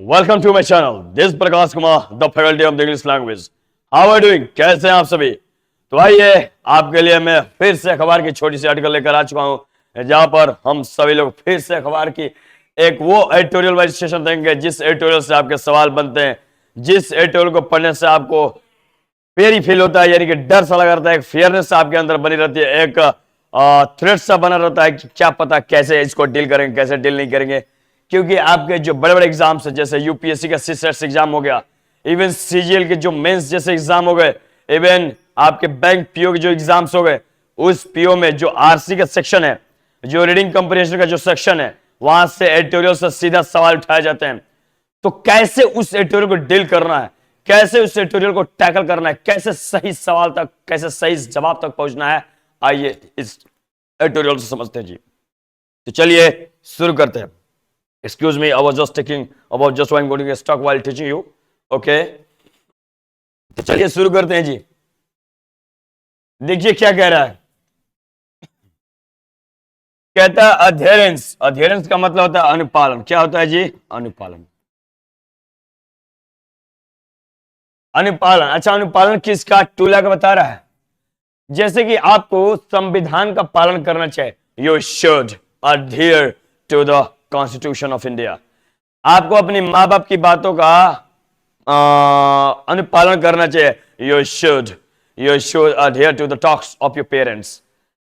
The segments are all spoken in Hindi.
Welcome to my channel this Prakash Kumar the faculty of the English language. How are doing, कैसे हैं आप सभी। तो आइए आपके लिए मैं फिर से अखबार की छोटी सी आर्टिकल लेकर आ चुका हूं, जहां पर हम सभी लोग फिर से अखबार की एक वो एडिटोरियल वाइज सेशन देंगे जिस एडिटोरियल से आपके सवाल बनते हैं, जिस एडिटोरियल को पढ़ने से आपको फेयर फील होता है, यानी कि डर सा लगा रहता है, एक फेयरनेस आपके अंदर बनी रहती है, एक थ्रेट सा बना रहता है कि क्या पता कैसे इसको डील करेंगे, कैसे डील नहीं करेंगे। क्योंकि आपके जो बड़े बड़े एग्जाम्स हैं, जैसे यूपीएससी का सीसेट्स एग्जाम हो गया, इवन सीजीएल के जो मेंस जैसे एग्जाम हो गए, इवन आपके बैंक पीओ के जो एग्जाम्स हो गए, उस पीओ में जो आरसी का सेक्शन है, जो रीडिंग कंप्रीहेंशन का जो सेक्शन है, वहां से एडिटोरियल से सीधा सवाल उठाए जाते हैं। तो कैसे उस एडिटोरियल को डील करना है, कैसे उस एडिटोरियल को टैकल करना है, कैसे सही सवाल तक, कैसे सही जवाब तक पहुंचना है, आइए इस एडिटोरियल से समझते हैं जी। तो चलिए शुरू करते हैं। Excuse me, I was just taking about just one going to stock while teaching you. Okay? तो चलिए शुरू करते हैं जी। देखिए क्या कह रहा है। कहता है अध्ययनेंस। अध्ययनेंस का मतलब होता है अनुपालन। क्या होता है जी? अनुपालन। अनुपालन, अच्छा अनुपालन किसका? टूला का बता रहा है। जैसे कि आपको संविधान का पालन करना चाहिए, you should adhere to the constitution of India. आपको अपने माँ बाप की बातों का अनुपालन करना चाहिए, you should adhere to the talks of your parents.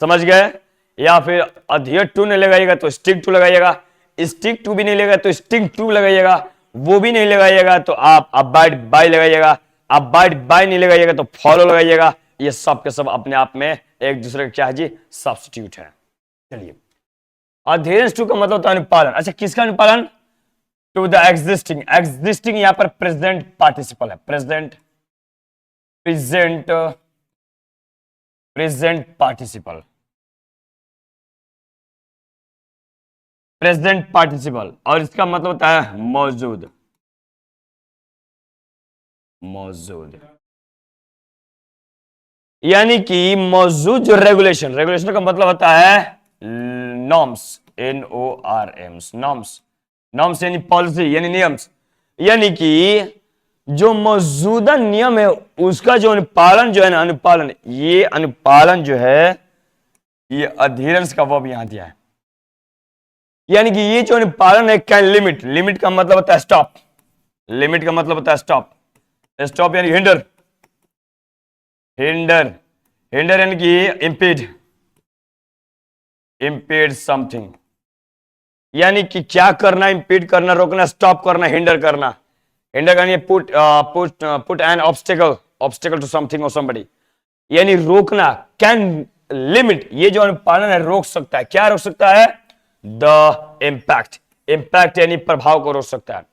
समझ गए? या फिर अडहियर टू नहीं लगाइएगा तो स्टिक टू लगाइएगा, स्टिक टू भी नहीं लगाइएगा तो स्टिक टू लगाइएगा, वो भी नहीं लगाइएगा तो आप अबाइड बाय लगाइएगा, अबाइड बाय नहीं लगाइएगा तो फॉलो लगाइएगा। ये सब के सब अपने आप में एक दूसरे का क्या है जी? सब्स्टिट्यूट है। चलिए, अध्ययन टू का मतलब होता है अनुपालन। अच्छा, किसका अनुपालन? To the existing. एग्जिस्टिंग यहां पर प्रेजेंट पार्टिसिपल है, प्रेजेंट पार्टिसिपल, प्रेजेंट पार्टिसिपल, और इसका मतलब होता है मौजूद। मौजूद यानी कि मौजूद जो रेगुलेशन, रेगुलेशन का मतलब होता है नॉर्म्स, NORMS, नॉर्म्स। नॉर्म्स यानी पॉलिसी, यानी नियम्स, यानी कि जो मौजूदा नियम है उसका जो अनुपालन जो है ना, अनुपालन, ये अनुपालन जो है, ये अध्ययनेंस का वर्ब यहां दिया है। यानी कि ये जो अनुपालन है, कैन लिमिट। लिमिट का मतलब होता है स्टॉप। लिमिट का मतलब होता है स्टॉप। स्टॉप यानी हिंडर, हिंडर, हिंडर यानी कि इंपीड, इंपीड समथिंग, यानी कि क्या करना? इंपीड करना, रोकना, स्टॉप करना, हिंडर करना। हिंडर करना, put an obstacle to something और समबडी, यानी रोकना। कैन लिमिट, ये जो अनुपालन है रोक सकता है। क्या रोक सकता है? The impact. इम्पैक्ट यानी प्रभाव को रोक सकता है।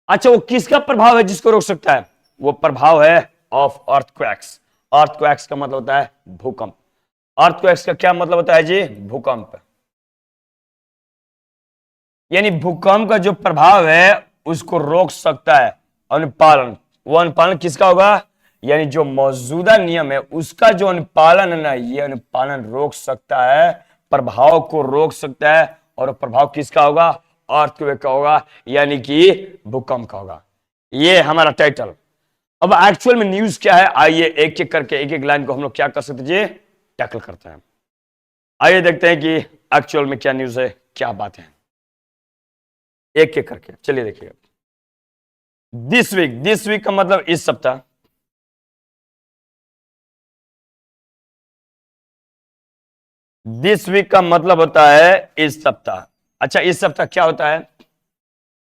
अच्छा, वो किसका प्रभाव है जिसको रोक सकता है? वो प्रभाव है ऑफ अर्थक्वेक्स। अर्थक्वेक्स का मतलब होता है भूकंप। अर्थक्वेक्स का क्या मतलब होता है जी? भूकंप। यानी भूकंप का जो प्रभाव है उसको रोक सकता है अनुपालन। वो अनुपालन किसका होगा? यानी जो मौजूदा नियम है उसका जो अनुपालन है ना, ये अनुपालन रोक सकता है, प्रभाव को रोक सकता है। और प्रभाव किसका होगा? अर्थक्वेक का होगा, यानी कि भूकंप का होगा। ये हमारा टाइटल। अब एक्चुअल में न्यूज क्या है, आइए एक एक करके एक एक लाइन को हम लोग क्या कर सकते हैं, टैकल करते हैं। आइए देखते हैं कि एक्चुअल में क्या न्यूज है, क्या बात है, एक एक करके। चलिए देखिएगा। दिस वीक, दिस वीक का मतलब इस सप्ताह। दिस वीक का मतलब होता है इस सप्ताह। अच्छा, इस सप्ताह क्या होता है?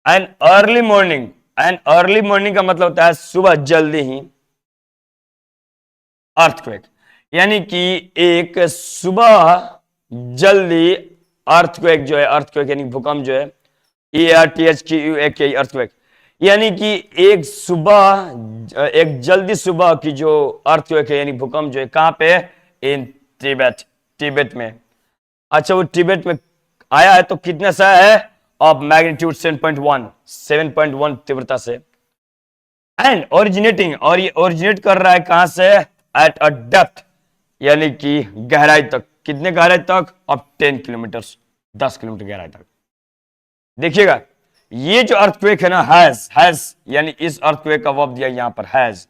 An early morning. An early morning का मतलब होता है सुबह जल्दी ही। अर्थक्वेक यानी कि एक सुबह जल्दी अर्थक्वेक जो है, अर्थक्वेक यानी भूकंप जो है, ERTHQUAK, अर्थक्वेक, यानी कि एक सुबह, एक जल्दी सुबह की जो अर्थक्वेक है यानी भूकंप जो है, कहां पे? इन तिब्बत, तिब्बत में। अच्छा, वो तिब्बत में आया है तो कितने सा है? ऑफ मैग्नीट्यूड 7.1, 7.1 तीव्रता से। एंड ओरिजिनेटिंग, और ये ओरिजिनेट कर रहा है कहां से? एट अ डेप्थ, यानी कि गहराई तक। कितने गहराई तक? ऑफ 10 किलोमीटर, 10 किलोमीटर गहराई तक। देखिएगा, ये जो अर्थक्वेक है ना, हैज यानी इस अर्थक्वेक का वर्ब दिया यहां पर, हैज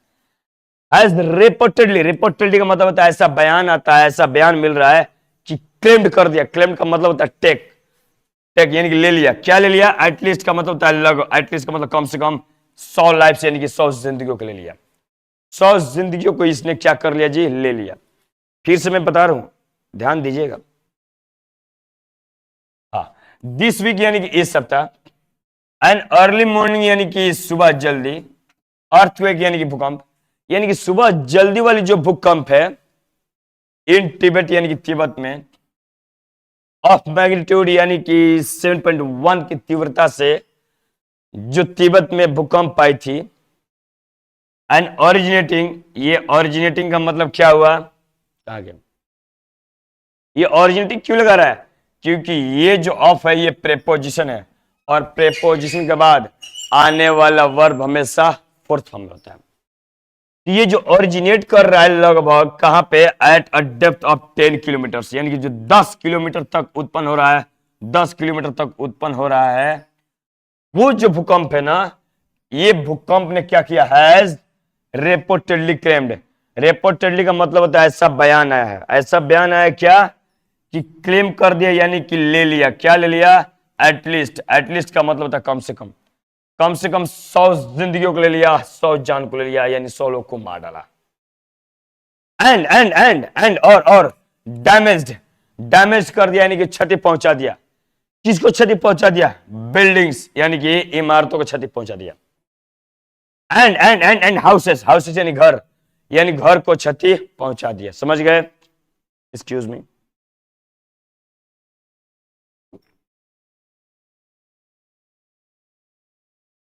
रिपोर्टेडली का मतलब होता है ऐसा बयान आता है, ऐसा बयान मिल रहा है कि क्लेम्ड कर दिया। क्लेम्ड का मतलब होता है टेक यानी कि ले लिया। क्या ले लिया? एटलीस्ट का मतलब होता है लगभग, एटलीस्ट का मतलब कम से कम 100 लाइफ यानी कि 100 जिंदगियों को ले लिया। 100 जिंदगियों को इसने क्या कर लिया जी? ले लिया। फिर से मैं बता रहा हूं, ध्यान दीजिएगा। हाँ, दिस वीक यानी कि इस सप्ताह, एंड अर्ली मॉर्निंग यानी कि सुबह जल्दी, अर्थक्वेक यानी कि भूकंप, यानी कि सुबह जल्दी वाली जो भूकंप है इन तिब्बत यानी कि तिब्बत में, ऑफ मैग्नीट्यूड यानी कि 7.1 की तीव्रता से जो तिब्बत में भूकंप आई थी, एंड ओरिजिनेटिंग, ये ओरिजिनेटिंग का मतलब क्या हुआ? कहा गया ये ओरिजिनेटिंग क्यों लगा रहा है? क्योंकि ये जो ऑफ है ये प्रेपोजिशन है, और प्रेपोजिशन के बाद आने वाला वर्ब हमेशा फोर्थ फॉर्म में होता है। तो ये जो ओरिजिनेट कर रहा है लगभग कहां पे? At a depth of 10 kilometre, यानी कि जो 10 किलोमीटर तक उत्पन्न हो रहा है, 10 किलोमीटर तक उत्पन्न हो रहा है, वो जो भूकंप है ना, ये भूकंप ने क्या किया? Has reportedly claimed. रिपोर्टेडली का मतलब होता है ऐसा बयान आया है। ऐसा बयान आया क्या? कि क्लेम कर दिया यानी कि ले लिया। क्या ले लिया? एटलीस्ट का मतलब होता है कम से कम 100 जिंदगियों को ले लिया, 100 जान को ले लिया, यानी 100 लोग को मार डाला। एंड और डैमेज कर दिया यानी कि क्षति पहुंचा दिया। किसको क्षति पहुंचा दिया? बिल्डिंग्स यानी कि इमारतों को क्षति पहुंचा दिया। एंड हाउसेस यानी घर को क्षति पहुंचा दिया। समझ गए? Excuse me.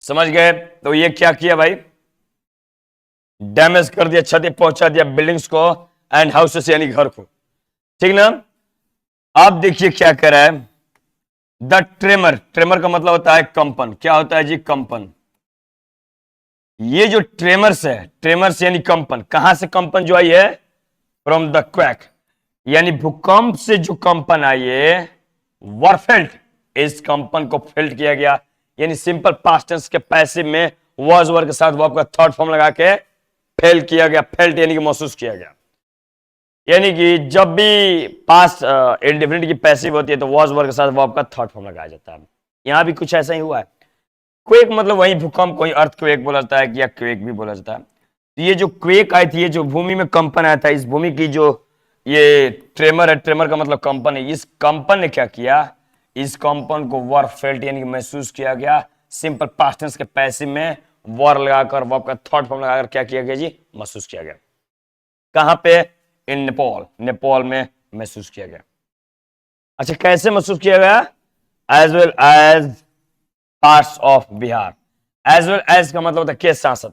समझ गए? तो ये क्या किया भाई? डैमेज कर दिया, क्षति पहुंचा दिया बिल्डिंग्स को, एंड हाउसेस यानी घर को। ठीक ना? अब देखिए क्या कर रहा है। द ट्रेमर का मतलब होता है कंपन। क्या होता है जी? कंपन। ये जो ट्रेमर्स है, ट्रेमर्स यानी कंपन, कहां से कंपन जो आई है? फ्रॉम द क्वैक, यानी भूकंप से जो कंपन आई है, वरफेल्ट, इस कंपन को फेल्ट किया गया। यानी सिंपल पास्ट टेंस के पैसिव में वाज वर्ब के साथ वर्ब का थर्ड फॉर्म लगा के फेल किया गया। फेल्ट यानी कि महसूस किया गया। यानी कि जब भी पास्ट इंडेफिनिट की पैसिव होती है तो वाज वर्ब के साथ वर्ब का थर्ड फॉर्म लगाया जाता है। यहां भी कुछ ऐसा ही हुआ है। क्वेक मतलब वही भूकंप को अर्थक्वेक बोला जाता है, या क्वेक भी बोला जाता है। तो ये जो क्वेक आई थी, ये जो भूमि में कंपन आया था, इस भूमि की जो ये ट्रेमर है, ट्रेमर का मतलब कंपन है, इस कंपन ने क्या किया? इस कंपन को वर फेल्ट यानी कि महसूस किया गया। सिंपल पास्ट टेंस के पैसिव में वर लगाकर वर्ब का थर्ड फॉर्म लगाकर क्या किया गया जी? महसूस किया गया। कहां पे? इन नेपाल में महसूस किया गया। अच्छा, कैसे महसूस किया गया? As well as parts of Bihar. As well as का मतलब होता है के साथ साथ,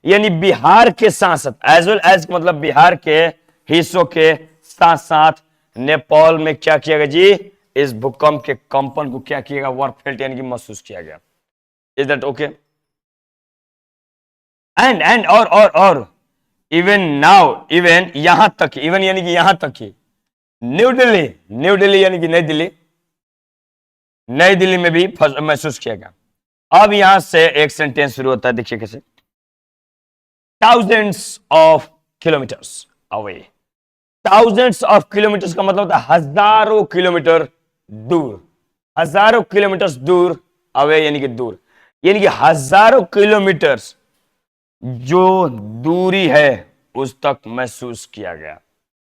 यानी बिहार के साथ साथ। एज वेल एज का मतलब बिहार के हिस्सों के साथ साथ नेपाल में क्या किया गया जी? इस भूकंप के कंपन को क्या किया गया? वर्ब फेल्ट यानी कि महसूस किया गया। Is that okay? एंड और इवन नाउ, इवन यहां तक, इवन यानी कि यहां तक ही न्यू दिल्ली यानी कि नई दिल्ली में भी महसूस किया गया। अब यहां से एक सेंटेंस शुरू होता है, देखिए कैसे। Thousands of kilometres away. Thousands of kilometres का मतलब होता है हजारों किलोमीटर दूर। हजारों किलोमीटर दूर, अवे यानी कि दूर, यानी कि हजारों किलोमीटर्स जो दूरी है उस तक महसूस किया गया।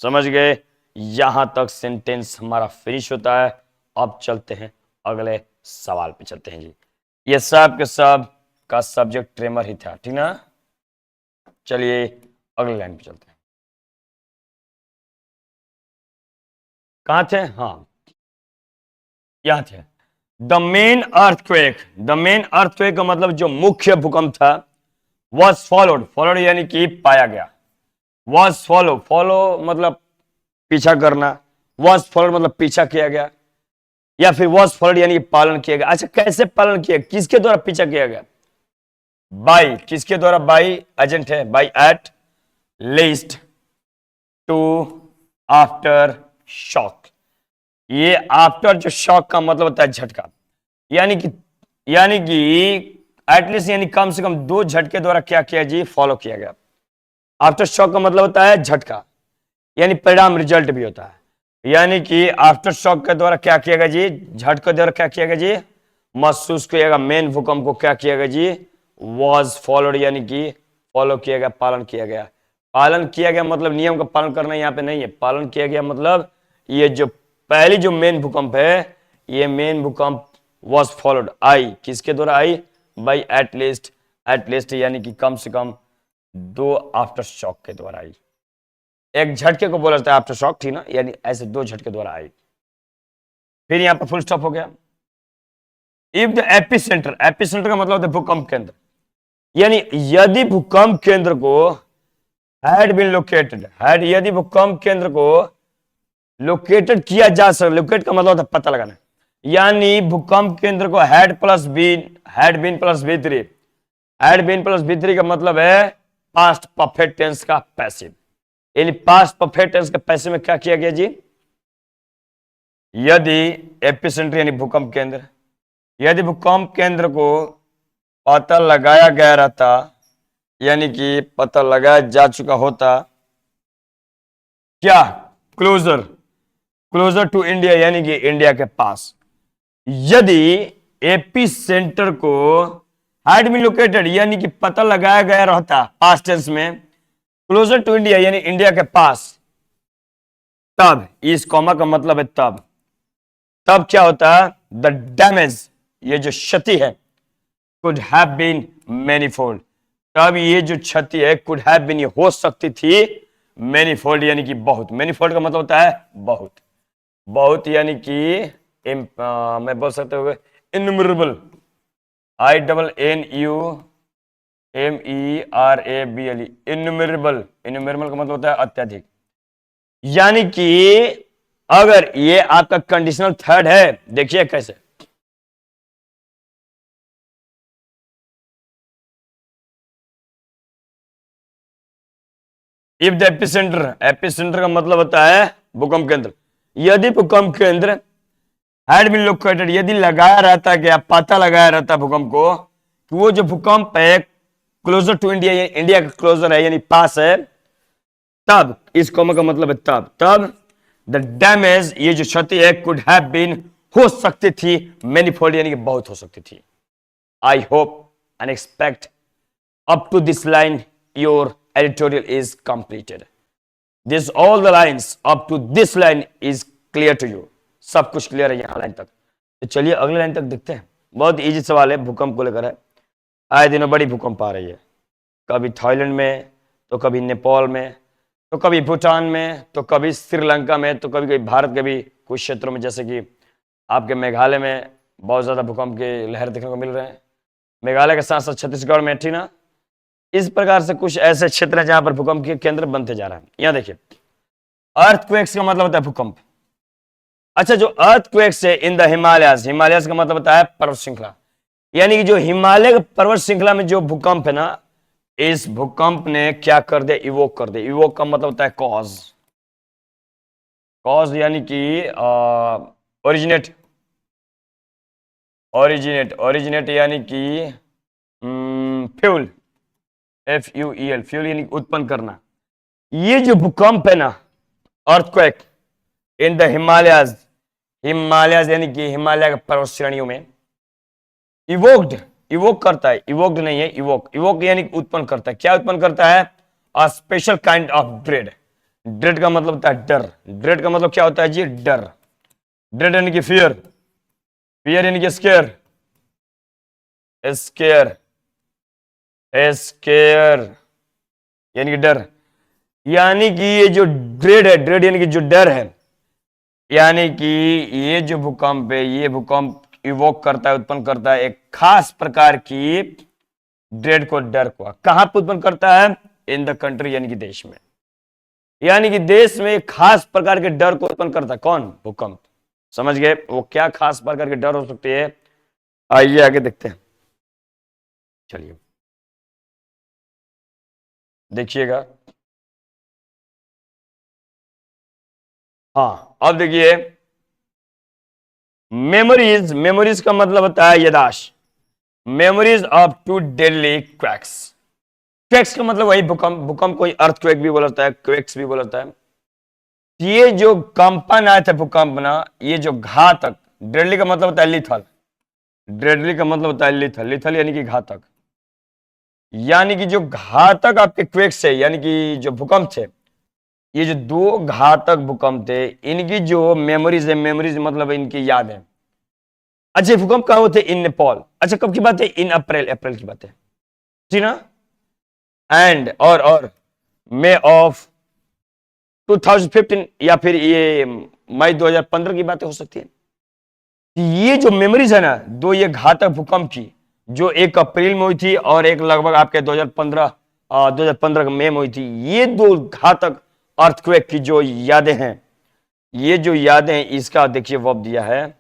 समझ गए? यहां तक सेंटेंस हमारा फिनिश होता है। अब चलते हैं अगले सवाल पे चलते हैं जी। ये सब के सब का सब्जेक्ट ट्रेमर ही था, ठीक ना? चलिए अगले लाइन पे चलते हैं। कहां थे? हाँ, यहां थे। द मेन अर्थक्वेक का मतलब जो मुख्य भूकंप था, वॉज फॉलोड यानी कि पाया गया। वॉज फॉलो मतलब पीछा करना, वॉज फॉलोड मतलब पीछा किया गया, या फिर वॉज फॉलोड यानी पालन किया गया। अच्छा, कैसे पालन किया? किसके द्वारा पीछा किया गया? बाई, किसके द्वारा? बाई एजेंट है, by at least two after shock. ये आफ्टर जो शॉक का मतलब होता है झटका, यानी कि यानी कि एटलीस्ट यानी कम से कम 2 झटके द्वारा क्या किया जी, फॉलो किया गया। आफ्टर शॉक का मतलब होता है झटका, यानी परिणाम, रिजल्ट भी होता है। यानी कि आफ्टर शॉक के द्वारा क्या किया गया जी, झटके द्वारा क्या किया गया जी, महसूस किया गया। मेन भूकंप को क्या किया गया जी, वॉज फॉलोड, यानी कि फॉलो किया गया, पालन किया गया। पालन किया गया मतलब नियम का पालन करना यहाँ पे नहीं है, पालन किया गया मतलब ये जो पहली जो मेन भूकंप है, ये मेन भूकंप वॉज फॉलोड, आई किसके द्वारा आई, बाई एटलीस्ट यानी कि कम से कम 2 आफ्टर शॉक के द्वारा आई। एक झटके को बोला जाता है आफ्टर शॉक, ठीक ना, यानी ऐसे 2 झटके द्वारा आई। फिर यहां पर फुल स्टॉप हो गया। इफ द एपिसेंटर का मतलब होता है भूकंप केंद्र, यानी यदि भूकंप केंद्र को हैड बीन लोकेटेड, यदि भूकंप केंद्र को लोकेटेड किया जा सके, लोकेट का मतलब होता है पता लगाना, यानी भूकंप केंद्र को had been plus B three, का मतलब है पास्ट परफेक्ट टेंस का पैसिव, यानी पास्ट परफेक्ट टेंस के पैसिव में क्या किया गया जी, यदि एपिसेंटर यानी भूकंप केंद्र, यदि भूकंप केंद्र को पता लगाया गया रहता, यानी कि पता लगाया जा चुका होता, क्या, क्लोजर टू इंडिया, यानी कि इंडिया के पास। यदि एपी सेंटर को हैड बीन लोकेटेड, यानी कि पता लगाया गया रहता पास्ट टेंस में, क्लोजर टू इंडिया यानी इंडिया के पास, तब, इस कॉमा का मतलब है तब क्या होता है, द डैमेज, ये जो क्षति है, कुड हैव बीन मैनीफोल्ड, तब ये जो क्षति है कुड हैव बीन, ये हो सकती थी मैनीफोल्ड, यानी कि बहुत। मैनीफोल्ड का मतलब होता है बहुत यानी कि मैं बोल सकते हो इननुमरेबल, INNUMERABLE, इननुमरेबल का मतलब होता है अत्यधिक। यानी कि अगर ये आपका कंडीशनल थर्ड है, देखिए कैसे, इफ द एपिसेंटर का मतलब होता है भूकंप केंद्र, यदि भूकंप केंद्र हैड बीन लोकेटेड, यदि लगाया रहता, क्या पता लगाया रहता भूकंप को कि वो जो भूकंप है क्लोजर टू इंडिया, इंडिया का क्लोजर है यानी पास है, तब, इस कॉमा का मतलब है तब द डैमेज, ये जो क्षति है, कुड हैव बीन, हो सकती थी मैनीफोल्ड, यानी कि बहुत हो सकती थी। I hope and expect up to this line your editorial is completed. This all the lines up to this line is clear to you. सब कुछ क्लियर है यहां लाइन तक। तो चलिए अगले लाइन तक देखते हैं। बहुत इजी सवाल है, भूकंप को लेकर है। आए दिनों बड़ी भूकंप आ रही है, कभी थाईलैंड में, तो कभी नेपाल में, तो कभी भूटान में, तो कभी श्रीलंका में, तो कभी कभी भारत के भी कुछ क्षेत्रों में, जैसे कि आपके मेघालय में बहुत ज्यादा भूकंप के लहर देखने को मिल रहे हैं। मेघालय के साथ साथ छत्तीसगढ़ में, ठीक ना, इस प्रकार से कुछ ऐसे क्षेत्र हैं जहां पर भूकंप के केंद्र बनते जा रहे हैं। यहां देखिए, अर्थक्वेक्स का मतलब होता है भूकंप। अच्छा, जो अर्थक्वेक्स है इन द हिमालयस, का मतलब होता है पर्वत श्रृंखला, यानी कि जो हिमालय पर्वत श्रृंखला में जो भूकंप है ना, इस भूकंप ने क्या कर दिया, इवोक कर दिया। इवोक का मतलब होता है कॉज यानी कि ओरिजिनेट यानी कि फ्यूल, FUEL, फ्यूल यानी उत्पन्न करना। ये जो भूकंप है ना, अर्थक्वेक इन द हिमालयस यानी कि हिमालय के पर्वत श्रेणियों में, इवोक करता है, इवोक्ड नहीं है, इवोक यानी कि उत्पन्न करता है। क्या उत्पन्न करता है, a special kind of dread का मतलब होता है डर। ड्रेड का मतलब क्या होता है जी, डर। ड्रेड यानी कि फियर यानी कि स्केयर यानी कि डर। यानी कि ये जो ड्रेड यानी कि जो डर है, यानी कि ये जो भूकंप है, ये भूकंप इवोक करता है, उत्पन्न करता है एक खास प्रकार की ड्रेड को, डर को। कहां पर उत्पन्न करता है, इन द कंट्री यानी कि देश में, यानी कि देश में एक खास प्रकार के डर को उत्पन्न करता है। कौन, भूकंप। समझ गए, वो क्या खास प्रकार के डर हो सकती है, आइए आगे देखते हैं। चलिए देखिएगा, हाँ अब देखिए, मेमोरीज का मतलब होता है यादाश्त। Memories of two deadly quakes. Quakes का मतलब वही भूकंप, भूकंप कोई अर्थक्वेक भी बोला जाता है, क्वेक्स भी बोला जाता है। ये जो कंपन आए थे भूकंप ना, ये जो घातक, डेडली का मतलब होता है लिथल, डेडली का मतलब होता है लिथल, लिथल यानी कि घातक, यानी कि जो घातक आपके क्वेक्स है, यानी कि जो भूकंप थे, ये जो दो घातक भूकंप थे, इनकी जो मेमोरीज है, मेमोरीज मतलब इनकी याद है। अच्छा, भूकंप कहां हुए थे? इन नेपाल। अच्छा, कब की बात है? इन अप्रैल, अप्रैल की बात है, जी ना। एंड और मे ऑफ 2015 या फिर ये मई 2015 की बातें हो सकती है। ये जो मेमोरीज है ना, दो ये घातक भूकंप की, जो 1 अप्रैल में हुई थी और एक लगभग आपके 2015 मई में हुई थी, ये दो घातक अर्थक्वेक की जो यादें हैं, ये जो यादें हैं, इसका देखिए वर्ब दिया है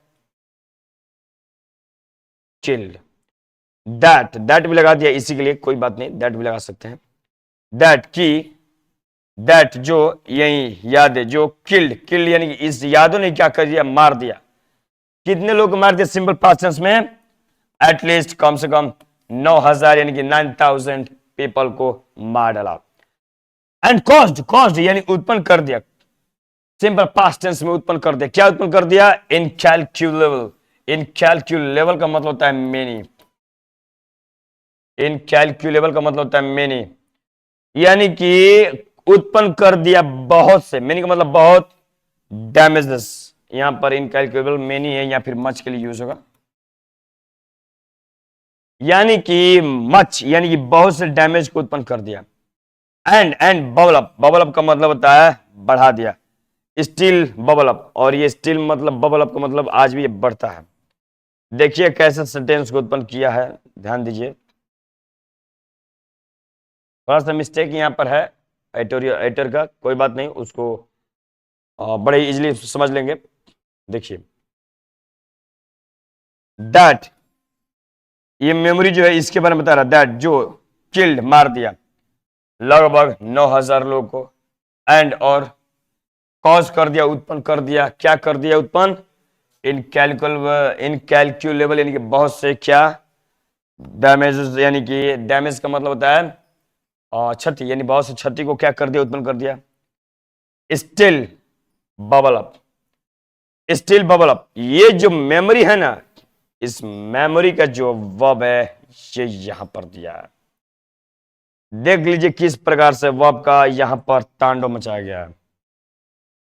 चिल्ड। दैट भी लगा दिया इसी के लिए, कोई बात नहीं, दैट भी लगा सकते हैं। दैट की, दैट जो यही यादें जो किल्ड, किल्ड यानी कि इस यादों ने क्या कर दिया? मार दिया। कितने लोग मार दिया? सिंपल पास्ट टेंस में एटलीस्ट कम से कम 9,000 यानी कि 9,000 पीपल को मार डाला। एंड कॉज्ड, कॉज्ड यानी उत्पन्न कर दिया, सिंपल पास्ट टेंस में उत्पन्न कर दिया। क्या उत्पन्न कर दिया? इनकैलकुलेबल। इनकैलकुलेबल का मतलब होता है मेनी, इनकैलकुलेबल का मतलब होता है मेनी, यानी कि उत्पन्न कर दिया बहुत से, मेनी का मतलब बहुत, डैमेजेस, यहां पर इनकैलकुलेबल मेनी है या फिर मच के लिए यूज होगा, यानी कि मच यानी कि बहुत से डैमेज को उत्पन्न कर दिया। And bubble up, bubble up का मतलब होता है बढ़ा दिया, स्टिल बबल अप, और ये स्टिल मतलब बबल अप का मतलब आज भी ये बढ़ता है। देखिए कैसे सेंटेंस को उत्पन्न किया है, ध्यान दीजिए। थोड़ा सा मिस्टेक यहां पर है एडिटर का, कोई बात नहीं, उसको बड़े इजीली समझ लेंगे। देखिए दैट, ये मेमोरी जो है इसके बारे में बता रहा, दैट जो किल्ड मार दिया लगभग 9,000 लोगों को, एंड और कॉज कर दिया, उत्पन्न कर दिया, क्या कर दिया? उत्पन्न, इनकैलकुलेबल यानी कि बहुत से क्या, डैमेजेस, यानी कि डैमेज का मतलब होता है क्षति, यानी बहुत से क्षति को क्या कर दिया? उत्पन्न कर दिया। Still bubble up, still bubble up, ये जो मेमोरी है ना, इस मेमोरी का जो वर्ब है ये यहां पर दिया है। देख लीजिए किस प्रकार से वर्ब का यहां पर तांडव मचाया गया है।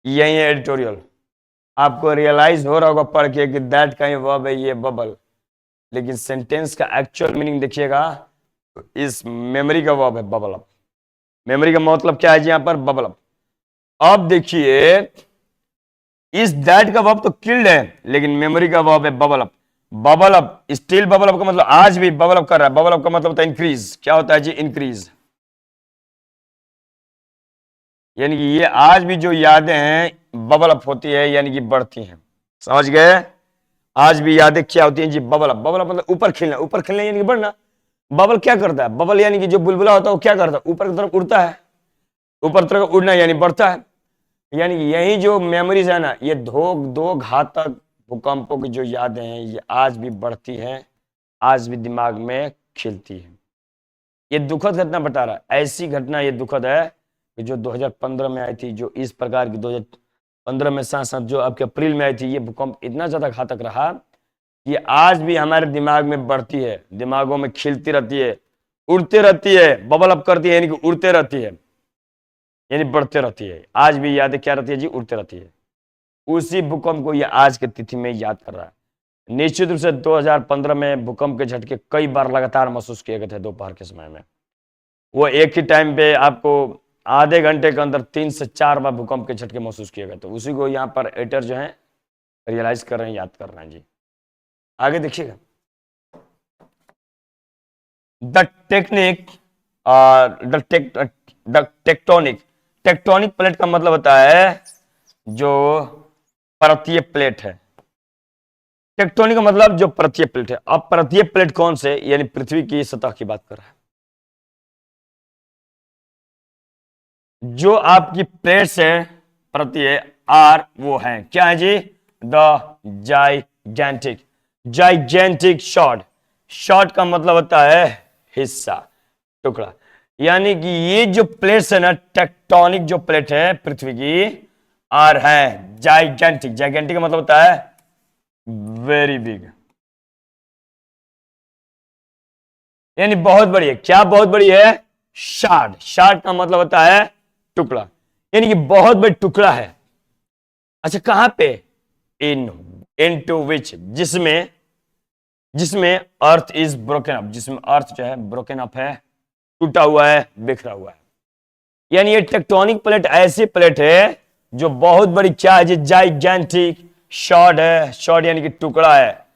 यही है एडिटोरियल, आपको रियलाइज हो रहा होगा पढ़ के कि दैट का ही वर्ब है ये बबल, लेकिन सेंटेंस का एक्चुअल मीनिंग देखिएगा, इस मेमोरी का वर्ब है बबल अप। मेमोरी का मतलब क्या है जी? यहां पर बबल अप। अब देखिए इस दैट का वर्ब तो किल्ड है, लेकिन मेमोरी का वर्ब है bubble up. Bubble up, still bubble up का मतलब आज भी बबल अप कर रहा है। बबल अप का मतलब होता है इंक्रीज। क्या होता है जी? इंक्रीज, यानी कि ये आज भी जो यादें हैं बबल अप होती है, यानी कि बढ़ती हैं। समझ गए? आज भी यादें क्या होती हैं जी? Bubble up. बबल अप मतलब ऊपर खिलना, ऊपर खिलना यानी कि बढ़ना। बबल क्या करता है? बबल यानी कि जो बुलबुला होता है वो क्या करता है? ऊपर की तरफ उड़ता है, ऊपर तरफ उड़ना यानी बढ़ता है। यानी कि यही जो मेमोरीज है ना, ये दो घातक भूकंपों की जो यादें हैं ये आज भी बढ़ती हैं, आज भी दिमाग में खिलती है। ये दुखद घटना बता रहा है, ऐसी घटना ये दुखद है कि जो 2015 में आई थी, जो इस प्रकार की 2015 में साथ साथ जो आपके अप्रैल में आई थी, ये भूकंप इतना ज्यादा घातक रहा कि आज भी हमारे दिमाग में बढ़ती है, दिमागों में खिलती रहती है, उड़ती रहती है, बबल अप करती है, यानी कि उड़ते रहती है, यानी बढ़ते रहती है। आज भी यादें क्या रहती है जी? उड़ते रहती है। उसी भूकंप को ये आज की तिथि में याद कर रहा है। निश्चित रूप से 2015 में भूकंप के झटके कई बार लगातार महसूस किए गए थे दोपहर के समय में। वो एक ही टाइम पे आपको आधे घंटे के अंदर 3 से 4 बार भूकंप के झटके महसूस किए गए थे। उसी को यहाँ पर एडिटर जो है रियलाइज कर रहे हैं, याद कर रहे हैं जी। आगे देखिएगा, the technique, the tectonic, tectonic plate का मतलब होता है जो परतीय प्लेट है। टेक्टोनिक का मतलब जो परतीय प्लेट है। अब परतीय प्लेट कौन से? यानी पृथ्वी की सतह की बात कर रहा है। जो आपकी प्लेट्स है परतीय आर, वो है क्या है जी? The gigantic, gigantic shard, shard का मतलब होता है हिस्सा, टुकड़ा। यानी कि ये जो प्लेट्स है ना, टेक्टोनिक जो प्लेट है पृथ्वी की, आर है जाइगेंटिक। जाइगेंटिक का मतलब होता है वेरी बिग, यानी बहुत बड़ी है। क्या बहुत बड़ी है? शार्ड। शार्ड का मतलब होता है टुकड़ा, यानी कि बहुत बड़ी टुकड़ा है। अच्छा, कहां पे? इन टू विच, जिसमें, जिसमें अर्थ इज ब्रोकन अप, जिसमें अर्थ जो है ब्रोकन अप है, टूटा हुआ है, बिखरा हुआ है। यानी ये टेक्टोनिक प्लेट ऐसी प्लेट है जो बहुत बड़ी, क्या है? जाइगेंटिक शॉर्ड है। शॉर्ड यानी कि टुकड़ा है।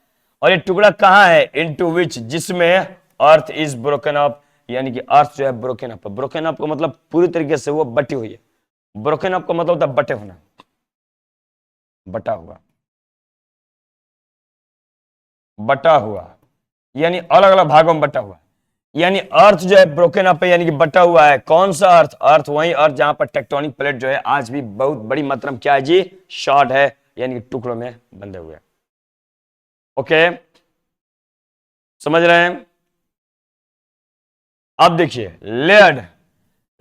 और ये टुकड़ा कहां है? इनटू विच, जिसमें अर्थ इज ब्रोकन अप, यानी कि अर्थ जो है ब्रोकन अप। ब्रोकन अप का मतलब पूरी तरीके से वो बटी हुई है। ब्रोकन अप का मतलब होता है बटे होना, बटा हुआ, बटा हुआ, यानी अलग अलग भागों में बटा हुआ। यानी अर्थ जो है ब्रोकन अप है, यानी कि बटा हुआ है। कौन सा अर्थ? अर्थ वही अर्थ जहां पर टेक्टोनिक प्लेट जो है आज भी बहुत बड़ी मात्रा में क्या है जी? शॉर्ट है, यानी कि टुकड़ों में बंधे हुए। ओके, समझ रहे हैं? अब देखिए layered,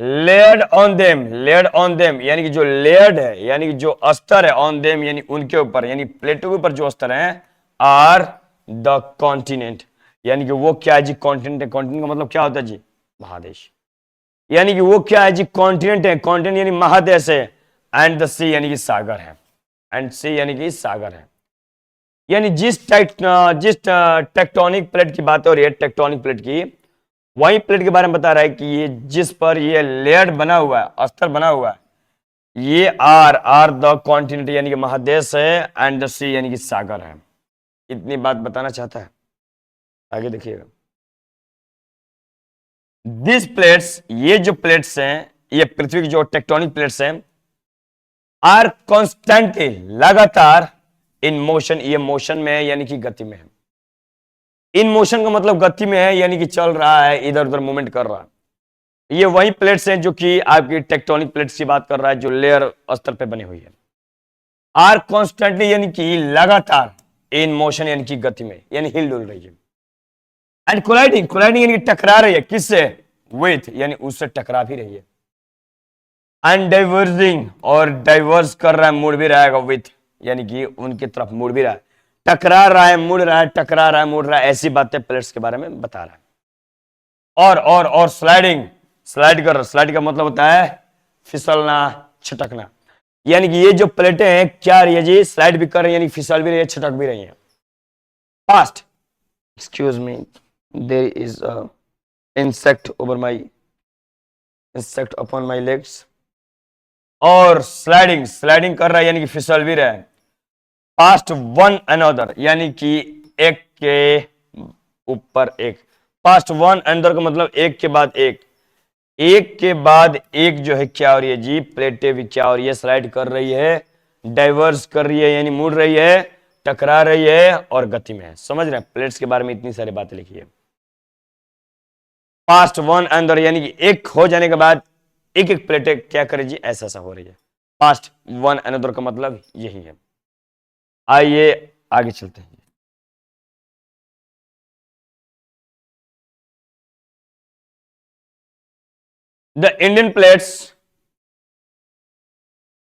layered on them, layered on them, यानी कि जो लेयर्ड है, यानी कि जो अस्तर है, ऑन देम यानी उनके ऊपर, यानी प्लेटों के ऊपर जो अस्तर है, आर द कॉन्टिनेंट, यानी कि वो क्या है जी? कॉन्टिनेंट है। कॉन्टिनेंट का मतलब क्या होता है जी? महादेश। यानी कि वो क्या है जी? कॉन्टिनेंट है। कॉन्टिनेंट यानी महादेश है। एंड द सी यानी कि सागर है। एंड सी यानी कि सागर है। यानी जिस टेक्टोनिक प्लेट की बात हो रही है, टेक्टोनिक प्लेट की, वही प्लेट के बारे में बता रहा है कि ये जिस पर ये लेयर बना हुआ है, अस्तर बना हुआ है, ये आर द कॉन्टिनेंट यानी कि महादेश है, एंड द सी यानी कि सागर है। इतनी बात बताना चाहता है। आगे देखिएगा, दिस प्लेट्स, ये जो प्लेट्स हैं, ये पृथ्वी की जो टेक्टोनिक प्लेट्स हैं, आर कॉन्स्टेंटली, लगातार, इन मोशन, ये मोशन में है यानी कि गति में है। इन मोशन का मतलब गति में है, यानी कि चल रहा है, इधर उधर मूवमेंट कर रहा है। ये वही प्लेट्स हैं जो कि आपकी टेक्टोनिक प्लेट्स की बात कर रहा है, जो लेयर स्तर पे बनी हुई है। आर कॉन्स्टेंटली यानी कि लगातार, इन मोशन यानी कि गति में, यानी हिल डुल रही है। एंड कोलाइडिंग, कोलाइडिंग यानी कि टकरा रही है, किससे? विथ, यानी उससे टकरा भी रही है। एंड डाइवर्जिंग, और डाइवर्स कर रहा है, मुड़ भी रहेगा, विथ यानी कि उनकी तरफ मुड़ भी रहा है। टकरा रहा है, मुड़ रहा है, टकरा रहा है, मुड़ रहा है, ऐसी बातें प्लेट्स के बारे में बता रहा है। और स्लाइडिंग, स्लाइड कर, स्लाइड का मतलब होता है फिसलना, छटकना। यानी कि ये जो प्लेटें हैं क्या रही है जी? स्लाइड भी कर रही है, यानी फिसल भी रही है, छटक भी रही है। Past, excuse me, there is a insect over my, insect upon my legs. और स्लाइडिंग, स्लाइडिंग कर रहा है, यानी कि फिसल भी रहा है। पास्ट वन अनदर, यानी कि एक के ऊपर एक। पास्ट वन अनदर का मतलब एक के बाद एक, एक के बाद एक जो है क्या हो रही है जी? प्लेटें भी क्या हो रही है? स्लाइड कर रही है, डाइवर्स कर रही है, यानी मुड़ रही है, टकरा रही है, और गति में है। समझ रहे हैं? प्लेट्स के बारे में इतनी सारी बातें लिखी है। पास्ट वन अनदर, यानी कि एक हो जाने के बाद एक एक प्लेटें क्या करे जी? ऐसा ऐसा हो रही है। पास्ट वन अनदर का मतलब यही है। आइए आगे चलते हैं। The Indian plates,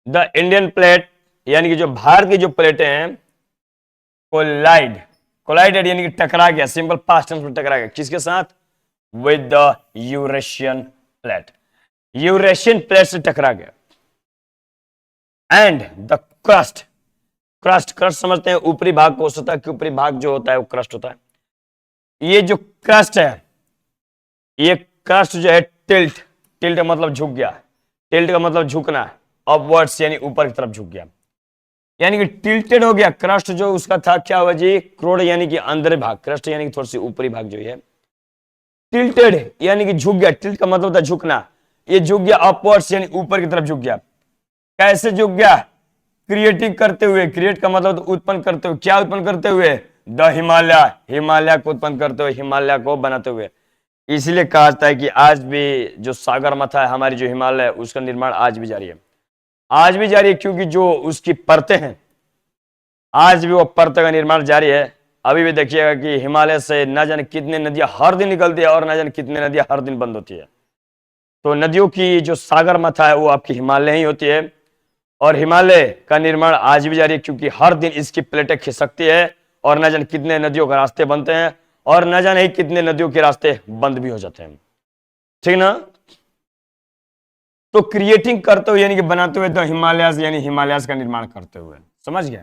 the Indian plate, यानी कि जो भारत की जो प्लेटें हैं, कोलाइड, कोलाइडेड यानी कि टकरा गया, सिंपल पास्ट टेंस में टकरा गया, किसके साथ? With the Eurasian plate, Eurasian plate से टकरा गया। And the crust, crust, crust समझते हैं ऊपरी भाग को, सतह के ऊपरी भाग जो होता है वो क्रस्ट होता है। ये जो क्रस्ट है, ये क्रस्ट जो है टिल्ट, टिल्ट का मतलब झुक गया, टिल्ट का मतलब झुकना, अपवर्ड्स यानी ऊपर की तरफ झुक गया, यानी कि टिल्टेड हो गया। क्रस्ट जो उसका था क्या हुआ जी? क्रोड यानी कि अंदर भाग, क्रस्ट यानी कि थोड़ी सी ऊपरी भाग जो है, टिल्टेड यानी कि झुक गया। टिल्ट का मतलब होता है झुकना, ये झुक गया अपवर्ड्स यानी ऊपर की तरफ झुक गया। कैसे झुक गया? क्रिएटिंग करते हुए, क्रिएट का मतलब उत्पन्न करते हुए, क्या उत्पन्न करते हुए? द हिमालय, हिमालय को उत्पन्न करते हुए, हिमालय को बनाते हुए। इसलिए कहा जाता है कि आज भी जो सागर मथा है हमारी जो हिमालय है, उसका निर्माण आज भी जारी है, आज भी जारी है, क्योंकि जो उसकी परतें हैं, आज भी वो परतों का निर्माण जारी है। अभी भी देखिएगा कि हिमालय से न जाने कितने नदियां हर दिन निकलती है और न जाने कितने नदियां हर दिन बंद होती है। तो नदियों की जो सागर माथा है वो आपकी हिमालय ही होती है, और हिमालय का निर्माण आज भी जारी है, क्योंकि हर दिन इसकी प्लेटें खिसकती है और न जाने कितने नदियों के रास्ते बनते हैं और न जाने ही कितने नदियों के रास्ते बंद भी हो जाते हैं। ठीक ना? तो क्रिएटिंग करते हुए यानी कि बनाते हुए, तो हिमालयाज यानी हिमालयाज का निर्माण करते हुए, समझ गए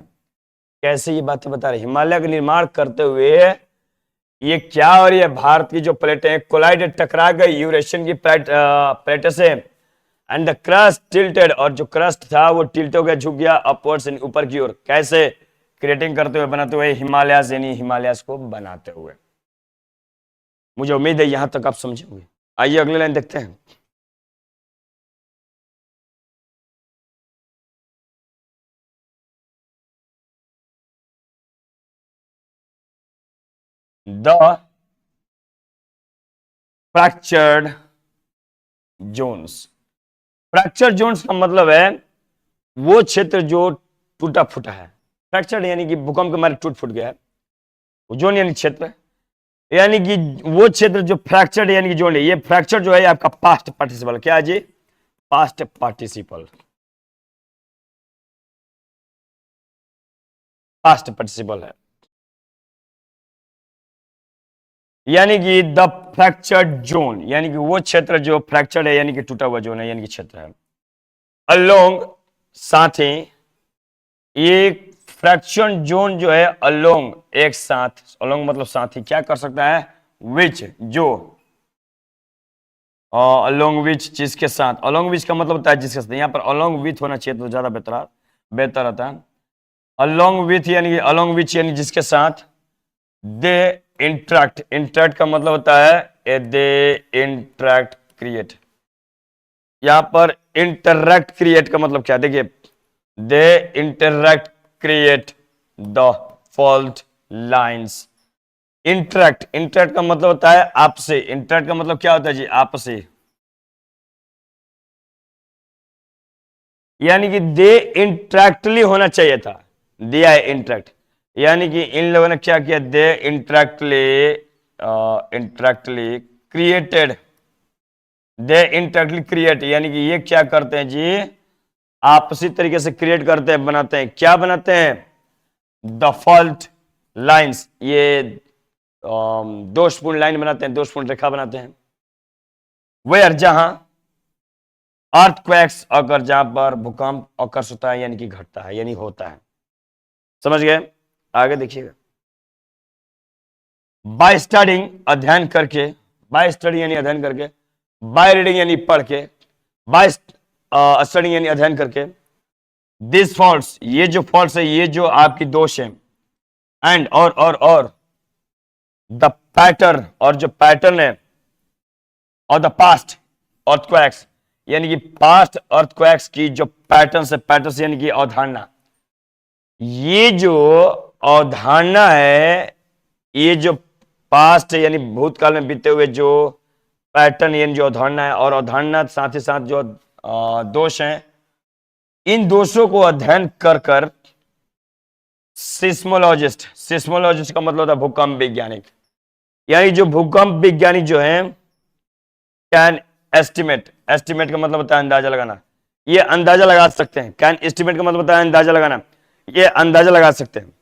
कैसे ये बातें बता रहे? हिमालय का निर्माण करते हुए ये क्या, और ये भारत की जो प्लेटें कोलाइडेड, टकरा गई यूरेशियन की प्लेट से, एंड द क्रस्ट टिल्टेड, और जो क्रस्ट था वो टिल्ट हो गया, झुक गया अपवर्ड्स, ऊपर की ओर। कैसे? क्रिएटिंग करते हुए, बनाते हुए, हिमालयाज यानी हिमालयाज को बनाते हुए। मुझे उम्मीद है यहां तक आप समझे होंगे। आइए अगले लाइन देखते हैं। The fractured zones. Fracture zones का मतलब है वो क्षेत्र जो टूटा फूटा है। फ्रैक्चर्ड यानी कि भूकंप के मारे टूट फूट गया है। जोन यानी क्षेत्र, यानी कि वो क्षेत्र जो फ्रैक्चर्ड यानी कि जोन है। ये फ्रैक्चर जो है आपका पास्ट पार्टिसिपल, क्या है जी? पास्ट पार्टिसिपल, पास्ट पार्टिसिपल है। यानी कि द फ्रैक्चर्ड जोन, यानी कि वो क्षेत्र जो फ्रैक्चर्ड है यानी कि टूटा हुआ जोन है, यानी कि क्षेत्र है। अलोंग, साथ ही, ये फ्रैक्शन जोन जो है अलोंग, एक साथ, अलोंग मतलब साथ ही, क्या कर सकता है? विच, जो, अलोंग विच, जिसके साथ। अलोंग विच का मतलब होता है जिसके साथ, यहाँ पर अलोंग विथ होना चाहिए तो ज्यादा बेहतर रहता है। अलोंग विथ यानी कि अलोंग विच यानी जिसके साथ। दे इंट्रैक्ट, इंट्रैक्ट का मतलब होता है दे इंट्रैक्ट क्रिएट। यहां पर इंटरैक्ट क्रिएट का मतलब क्या? देखिए, they interact create the fault lines. Interact, interact का मतलब होता है आपसे। इंटरैक्ट का मतलब क्या होता है जी? आपसे, यानी कि दे इंटरैक्टली होना चाहिए था, दिया है इंटरैक्ट, यानी कि इन लोगों ने क्या किया? दे इंटरैक्टली, इंटरैक्टली क्रिएटेड, दे इंटरैक्टली क्रिएट, यानी कि ये क्या करते हैं जी? आपसी तरीके से क्रिएट करते हैं, बनाते हैं। क्या बनाते हैं? द फॉल्ट लाइंस, ये दोषपूर्ण लाइन बनाते हैं, दोषपूर्ण रेखा बनाते हैं। वेयर, जहां, अर्थक्वेक्स अगर, जहां पर भूकंप अकर्ष होता है यानी कि घटता है यानी होता है। समझ गए? आगे देखिएगा। बाय स्टडिंग, अध्ययन करके, बाय स्टडी यानी अध्ययन करके, बाय रीडिंग यानी पढ़ के, बाय स्टडिंग यानी अध्ययन करके, दिस फॉल्ट्स, ये जो फॉल्ट्स है, ये जो आपकी दोष है, एंड और द पैटर्न, और जो पैटर्न है, और द पास्ट अर्थक्वेक्स, यानी कि पास्ट अर्थक्वेक्स की जो पैटर्न है, पैटर्न यानी कि अवधारणा। ये जो अवधारणा है, ये जो पास्ट यानी भूतकाल में बीते हुए जो पैटर्न यानी जो अवधारणा है, और अवधारणा साथ ही साथ जो दोष हैं, इन दोषों को अध्ययन कर कर सिस्मोलॉजिस्ट, सिस्मोलॉजिस्ट का मतलब होता है भूकंप वैज्ञानिक, यानी जो भूकंप वैज्ञानिक जो है, कैन एस्टिमेट, एस्टिमेट का मतलब होता है अंदाजा लगाना, ये अंदाजा लगा सकते हैं। कैन एस्टिमेट का मतलब होता है अंदाजा लगाना, ये अंदाजा लगा सकते हैं।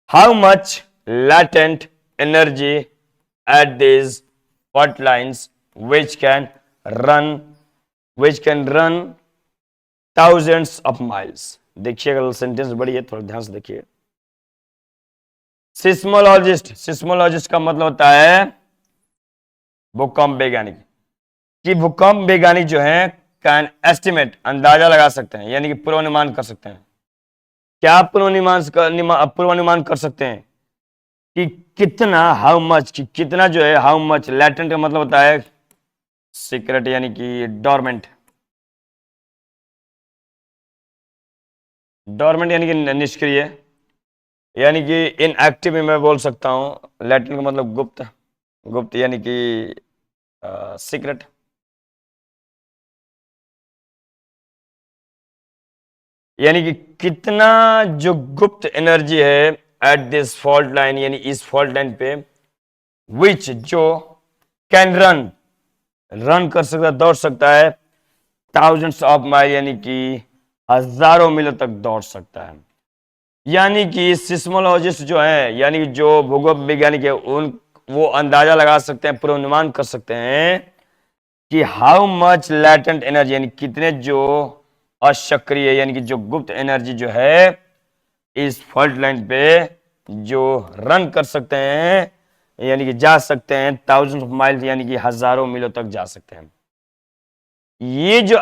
How much latent energy at these fault lines which can run thousands of miles। देखिएगा सेंटेंस बड़ी है, थोड़ा ध्यान से देखिए। सिस्मोलॉजिस्ट, सिस्मोलॉजिस्ट का मतलब होता है भूकंप वैज्ञानिक, कि भूकंप वैज्ञानिक जो है कैन एस्टिमेट, अंदाजा लगा सकते हैं, यानी कि पूर्वानुमान कर सकते हैं। क्या पूर्वानुमान कर सकते हैं कि कितना, हाउ मच, कि कितना जो है, हाउ मच, लैटेंट का मतलब होता है सीक्रेट यानी कि डोरमेंट, डोरमेंट यानी कि निष्क्रिय, यानी कि इनएक्टिव में मैं बोल सकता हूं। लैटेंट का मतलब गुप्त, गुप्त यानी कि सीक्रेट। यानी कि कितना जो गुप्त एनर्जी है एट दिस फॉल्ट लाइन, यानी इस फॉल्ट लाइन पे, विच जो कैन रन कर सकता, दौड़ सकता है, थाउजेंड्स ऑफ माइल, यानी कि हजारों मीलों तक दौड़ सकता है। यानी कि सिस्मोलॉजिस्ट जो है, यानी जो भूगोल वैज्ञानिक है, उन वो अंदाजा लगा सकते हैं, पूर्वानुमान कर सकते हैं कि हाउ मच लैटेंट एनर्जी, यानी कितने जो असक्रिय यानी कि जो गुप्त एनर्जी जो है इस फॉल्ट लाइन पे जो रन कर सकते हैं, यानी कि जा सकते हैं थाउजेंड ऑफ माइल्स, यानी कि हजारों मीलों तक जा सकते हैं। ये जो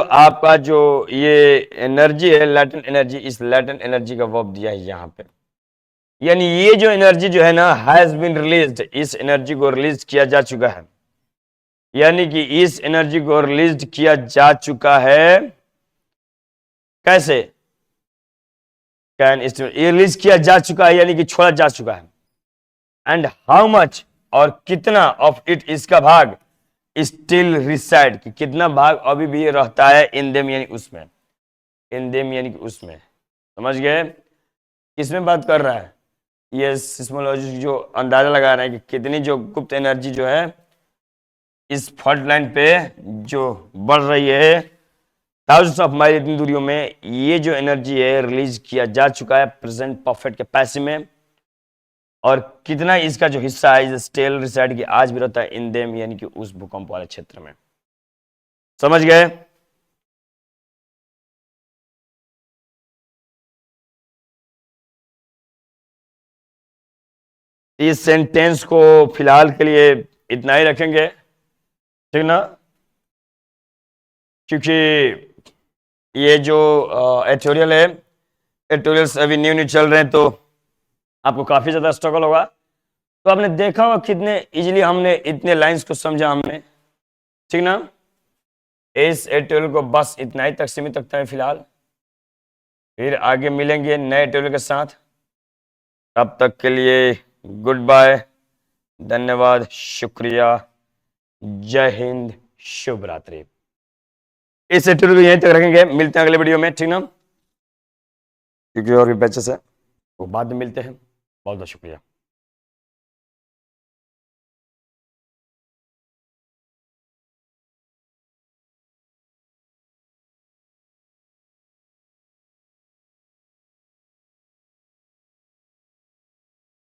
आपको ये एनर्जी है, लैटेंट एनर्जी, इस लैटेंट एनर्जी का वर्ब दिया है यहां पे। यानी ये जो एनर्जी जो है ना, हैज बीन रिलीज्ड, इस एनर्जी को रिलीज किया जा चुका है, यानी कि इस एनर्जी को रिलीज किया जा चुका है। कैसे? कैन रिलीज किया जा चुका है, यानी कि छोड़ा जा चुका है। एंड हाउ मच, और कितना, ऑफ इट, इसका भाग, स्टिल रिसाइड, कि कितना भाग अभी भी रहता है, इन देम, यानी उसमें, इन देम यानी कि उसमें। समझ गए किसमें बात कर रहा है? ये सिस्मोलॉजिस्ट जो अंदाजा लगा रहे हैं कि कितनी जो गुप्त एनर्जी जो है इस फॉल्ट लाइन पे जो बढ़ रही है थाउजेंड्स ऑफ माइल इतनी दूरियों में, ये जो एनर्जी है रिलीज किया जा चुका है प्रेजेंट परफेक्ट कैपेसिटी में। और कितना इसका जो हिस्सा है इस स्टिल रिसाइड की आज भी रहता है इन देम, यानी कि उस भूकंप वाले क्षेत्र में। समझ गए? इस सेंटेंस को फिलहाल के लिए इतना ही रखेंगे, ठीक ना, क्योंकि ये जो एडिटोरियल है, एडिटोरियल्स अभी न्यू न्यू चल रहे हैं, तो आपको काफी ज्यादा स्ट्रगल होगा। तो आपने देखा होगा कितने इजीली हमने इतने लाइंस को समझा हमने, ठीक ना। इस एडिटोरियल को बस इतना ही तक सीमित रखते हैं फिलहाल, फिर आगे मिलेंगे नए एडिटोरियल के साथ। तब तक के लिए गुड बाय, धन्यवाद, शुक्रिया, जय हिंद, शुभ रात्रि। इस एडिटोरियल को यहीं तक रखेंगे, मिलते हैं अगले वीडियो में, ठीक ना, क्योंकि और भी बैचेस है, वो बाद में मिलते हैं। बहुत बहुत शुक्रिया।